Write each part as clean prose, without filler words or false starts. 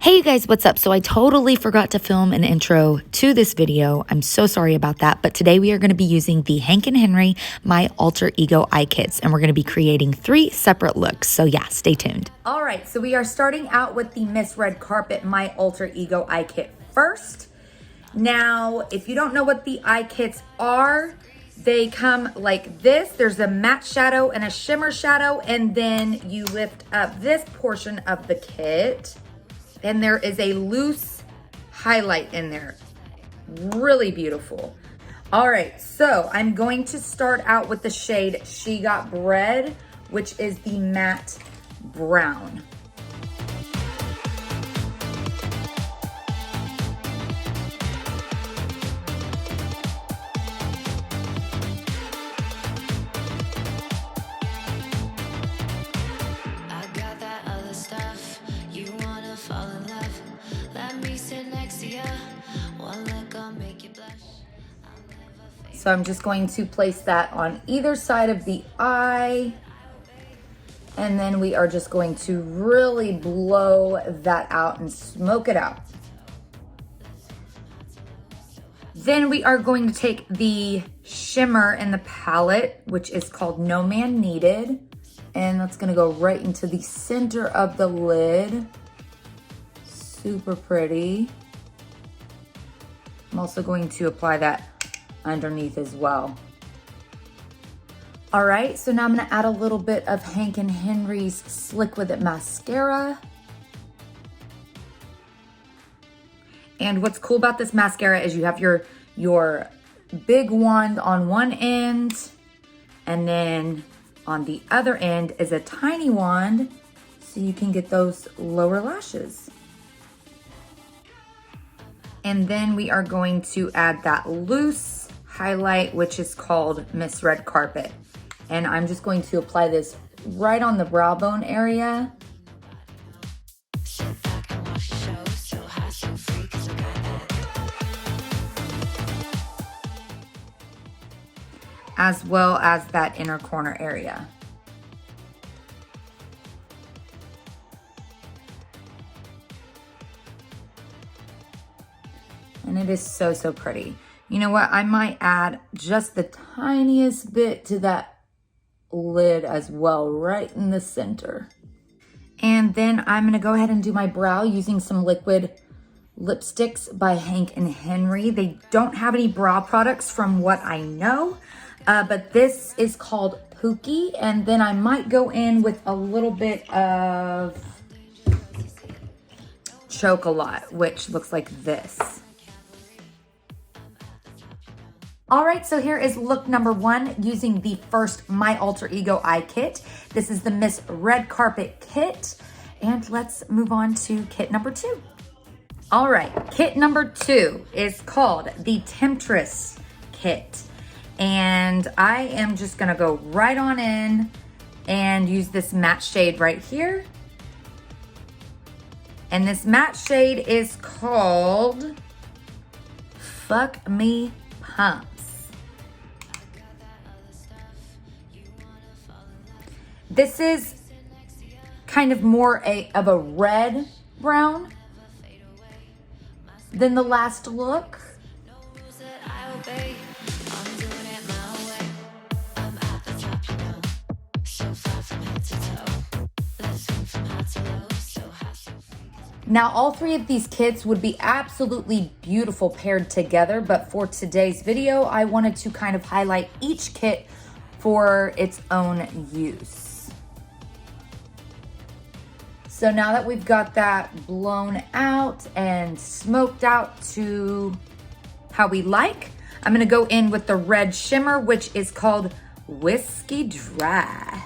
Hey you guys, what's up? So I totally forgot to film an intro to this video. I'm so sorry about that, but today we are going to be using the Hank and Henry My Alter Ego eye kits, and we're going to be creating 3 separate looks. So yeah, stay tuned. All right, so we are starting out with the Miss Red Carpet My Alter Ego eye kit first. Now, if you don't know what the eye kits are, they come like this. There's a matte shadow and a shimmer shadow, and then you lift up this portion of the kit. And there is a loose highlight in there. Really beautiful. All right, so I'm going to start out with the shade She Got Bread, which is the matte brown. So I'm just going to place that on either side of the eye. And then we are just going to really blow that out and smoke it out. Then we are going to take the shimmer in the palette, which is called No Man Needed. And that's gonna go right into the center of the lid. Super pretty. I'm also going to apply that underneath as well. All right, so now I'm gonna add a little bit of Hank and Henry's Slick With It mascara. And what's cool about this mascara is you have your big wand on one end, and then on the other end is a tiny wand, so you can get those lower lashes. And then we are going to add that loose highlight, which is called Miss Red Carpet. And I'm just going to apply this right on the brow bone area. As well as that inner corner area. And it is so, so pretty. You know what? I might add just the tiniest bit to that lid as well, right in the center. And then I'm gonna go ahead and do my brow using some liquid lipsticks by Hank and Henry. They don't have any brow products from what I know, but this is called Pookie. And then I might go in with a little bit of Chocolate, which looks like this. All right, so here is look number 1 using the first My Alter Ego eye kit. This is the Miss Red Carpet kit. And let's move on to kit number 2. All right, kit number 2 is called the Temptress kit. And I am just gonna go right on in and use this matte shade right here. And this matte shade is called Fuck Me Pumps. This is kind of more of a red brown than the last look. Now, all 3 of these kits would be absolutely beautiful paired together, but for today's video, I wanted to kind of highlight each kit for its own use. So now that we've got that blown out and smoked out to how we like, I'm gonna go in with the red shimmer, which is called Whiskey Dry.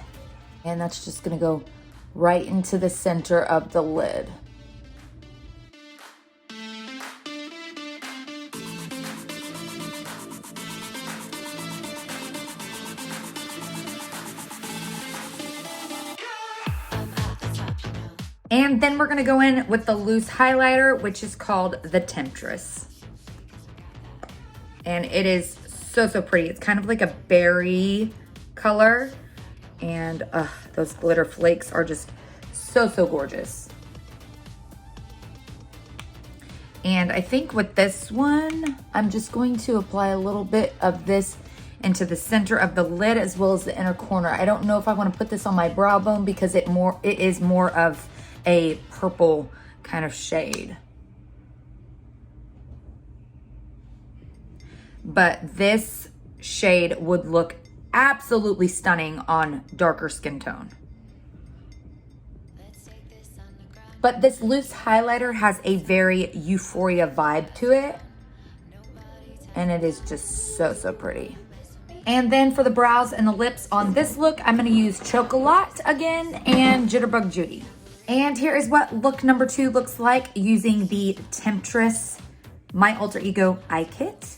And that's just gonna go right into the center of the lid. And then we're gonna go in with the loose highlighter, which is called the Temptress. And it is so, so pretty. It's kind of like a berry color. And those glitter flakes are just so, so gorgeous. And I think with this one, I'm just going to apply a little bit of this into the center of the lid as well as the inner corner. I don't know if I want to put this on my brow bone because it is more of a purple kind of shade. But this shade would look absolutely stunning on darker skin tone. But this loose highlighter has a very Euphoria vibe to it. And it is just so, so pretty. And then for the brows and the lips on this look, I'm gonna use Chocolat again and Jitterbug Judy. And here is what look number 2 looks like using the Temptress My Alter Ego Eye Kit.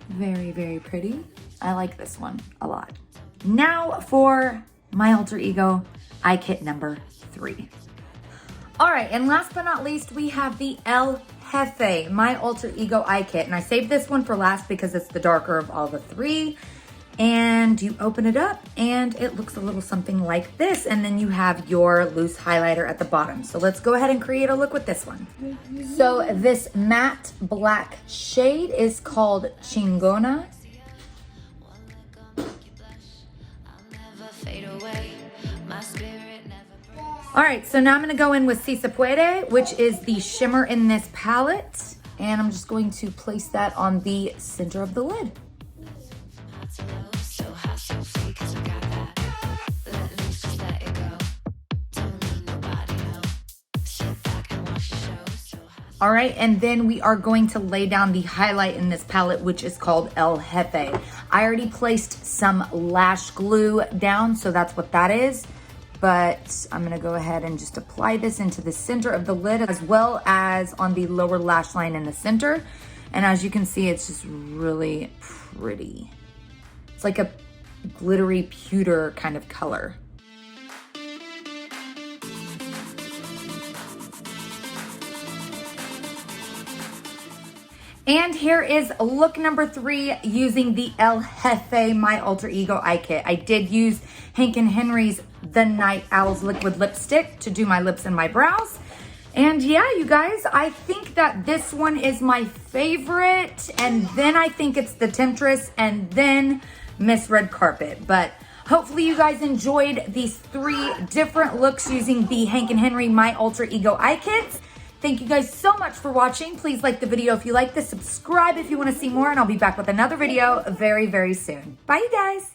Very, very pretty. I like this one a lot. Now for My Alter Ego Eye Kit number 3. All right, and last but not least, we have the El Jefe My Alter Ego Eye Kit. And I saved this one for last because it's the darker of all the 3. And you open it up and it looks a little something like this. And then you have your loose highlighter at the bottom. So let's go ahead and create a look with this one. So this matte black shade is called Chingona. All right, so now I'm gonna go in with Si Se Puede, which is the shimmer in this palette. And I'm just going to place that on the center of the lid. All right, and then we are going to lay down the highlight in this palette, which is called El Jefe. I already placed some lash glue down, so that's what that is. But I'm gonna go ahead and just apply this into the center of the lid as well as on the lower lash line in the center. And as you can see, it's just really pretty. It's like a glittery pewter kind of color. And here is look number 3 using the El Jefe My Alter Ego Eye Kit. I did use Hank & Henry's The Night Owl's Liquid Lipstick to do my lips and my brows. And yeah, you guys, I think that this one is my favorite. And then I think it's the Temptress and then Miss Red Carpet. But hopefully you guys enjoyed these 3 different looks using the Hank & Henry My Alter Ego Eye Kits. Thank you guys so much for watching. Please like the video if you like this, subscribe if you want to see more, and I'll be back with another video very, very soon. Bye, you guys.